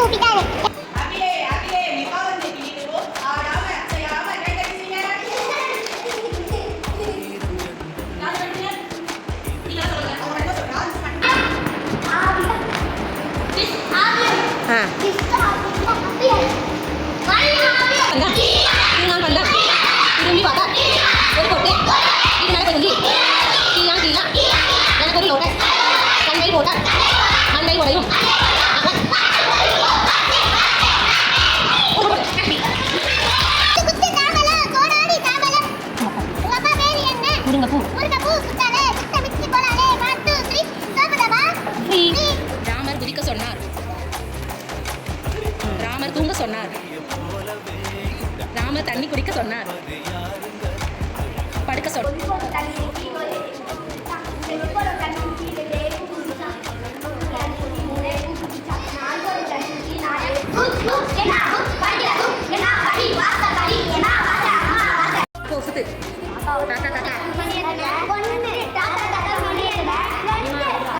கூப்பிட்டாரு. ராமர் குதிக்க சொன்னார். ராமர் தூங்க சொன்னார். ராமர் தண்ணி குடிக்க சொன்னார். படுக்க சொன்னார்.